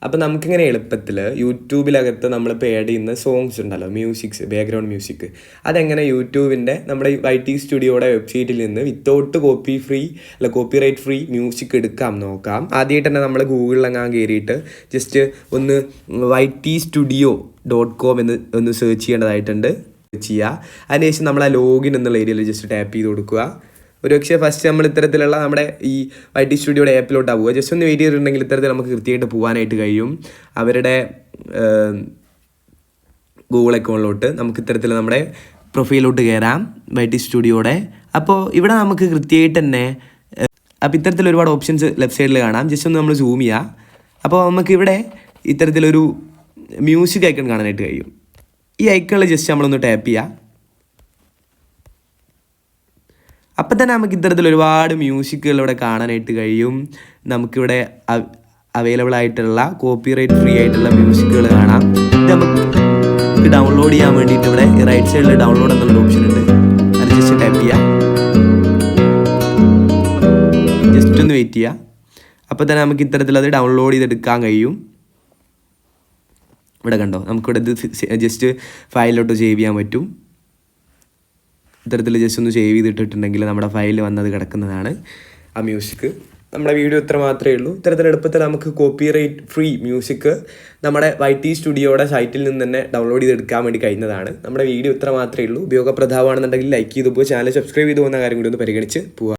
അപ്പോൾ നമുക്കിങ്ങനെ എളുപ്പത്തിൽ യൂട്യൂബിലകത്ത് നമ്മളിപ്പോൾ ആഡ് ചെയ്യുന്ന സോങ്സ് ഉണ്ടല്ലോ, മ്യൂസിക്സ്, ബാക്ക്ഗ്രൗണ്ട് മ്യൂസിക്, അതെങ്ങനെ യൂട്യൂബിൻ്റെ നമ്മുടെ YT സ്റ്റുഡിയോയുടെ വെബ്സൈറ്റിൽ നിന്ന് വിത്തൗട്ട് കോപ്പിറൈറ്റ് ഫ്രീ മ്യൂസിക് എടുക്കാം നോക്കാം. ആദ്യമായിട്ട് തന്നെ നമ്മൾ ഗൂഗിളിലെങ്ങാൻ കയറിയിട്ട് ജസ്റ്റ് ഒന്ന് ytstudio.com ഒന്ന് സെർച്ച് ചെയ്യേണ്ടതായിട്ടുണ്ട്. ചെയ്യുക. അതിനുശേഷം നമ്മൾ ആ ലോഗിൻ എന്നുള്ള ഏരിയയിൽ ജസ്റ്റ് ടാപ്പ് ചെയ്ത് കൊടുക്കുക. ഒരുപക്ഷെ ഫസ്റ്റ് നമ്മൾ ഇത്തരത്തിലുള്ള നമ്മുടെ ഈ YT സ്റ്റുഡിയോയുടെ ആപ്പിലോട്ടാണ് പോവുക. ജസ്റ്റ് ഒന്ന് വെയിറ്റ് ചെയ്തിട്ടുണ്ടെങ്കിൽ ഇത്തരത്തിൽ നമുക്ക് കൃത്യമായിട്ട് പോകാനായിട്ട് കഴിയും. അവരുടെ ഗൂഗിൾ അക്കൗണ്ടിലോട്ട് നമുക്ക് ഇത്തരത്തിൽ നമ്മുടെ പ്രൊഫൈലിലോട്ട് കയറാം YT സ്റ്റുഡിയോയുടെ. അപ്പോൾ ഇവിടെ നമുക്ക് കൃത്യമായിട്ട് തന്നെ അപ്പോൾ ഇത്തരത്തിൽ ഒരുപാട് ഓപ്ഷൻസ് ലെഫ്റ്റ് സൈഡിൽ കാണാം. ജസ്റ്റ് ഒന്ന് നമ്മൾ സൂം ചെയ്യുക. അപ്പോൾ നമുക്കിവിടെ ഇത്തരത്തിലൊരു മ്യൂസിക് ഐക്കൺ കാണാനായിട്ട് കഴിയും. ഈ ഐക്കണിൽ ജസ്റ്റ് നമ്മളൊന്ന് ടാപ്പ് ചെയ്യുക. അപ്പം തന്നെ നമുക്ക് ഇത്തരത്തിൽ ഒരുപാട് മ്യൂസിക്കുകൾ ഇവിടെ കാണാനായിട്ട് കഴിയും. നമുക്കിവിടെ അവൈലബിൾ ആയിട്ടുള്ള കോപ്പിറൈറ്റ് ഫ്രീ ആയിട്ടുള്ള മ്യൂസിക്കുകൾ കാണാം. ഇത് നമുക്ക് ഡൗൺലോഡ് ചെയ്യാൻ വേണ്ടിയിട്ട് ഇവിടെ റൈറ്റ് സൈഡിൽ ഡൗൺലോഡ് എന്നുള്ളൊരു ഓപ്ഷൻ ഉണ്ട്. അത് ജസ്റ്റ് ടാപ്പ് ചെയ്യുക. ജസ്റ്റ് ഒന്ന് വെയിറ്റ് ചെയ്യുക. അപ്പോൾ തന്നെ നമുക്ക് ഇത്തരത്തിൽ അത് ഡൗൺലോഡ് ചെയ്തെടുക്കാൻ കഴിയും. ഇവിടെ കണ്ടോ, നമുക്കിവിടെ ഇത് ജസ്റ്റ് ഫയലിലോട്ട് സേവ് ചെയ്യാൻ പറ്റും. ഇത്തരത്തിൽ ജസ്റ്റ് ഒന്ന് സേവ് ചെയ്തിട്ടുണ്ടെങ്കിൽ നമ്മുടെ ഫയൽ വന്നത് കിടക്കുന്നതാണ് ആ മ്യൂസിക്. നമ്മുടെ വീഡിയോ ഇത്ര മാത്രമേ ഉള്ളൂ. ഇത്തരത്തിൽ എളുപ്പത്തിൽ നമുക്ക് കോപ്പിറൈറ്റ് ഫ്രീ മ്യൂസിക് നമ്മുടെ YT സ്റ്റുഡിയോയുടെ സൈറ്റിൽ നിന്ന് തന്നെ ഡൗൺലോഡ് ചെയ്തെടുക്കാൻ വേണ്ടി കഴിയുന്നതാണ്. നമ്മുടെ വീഡിയോ ഇത്ര മാത്രമേ ഉള്ളൂ. ഉപയോഗപ്രദമാണെന്നുണ്ടെങ്കിൽ ലൈക്ക് ചെയ്ത് പോകുക. ചാനൽ സബ്സ്ക്രൈബ് ചെയ്ത് പോകുന്ന കാര്യം കൂടി ഒന്ന് പരിഗണിച്ച് പോവുക.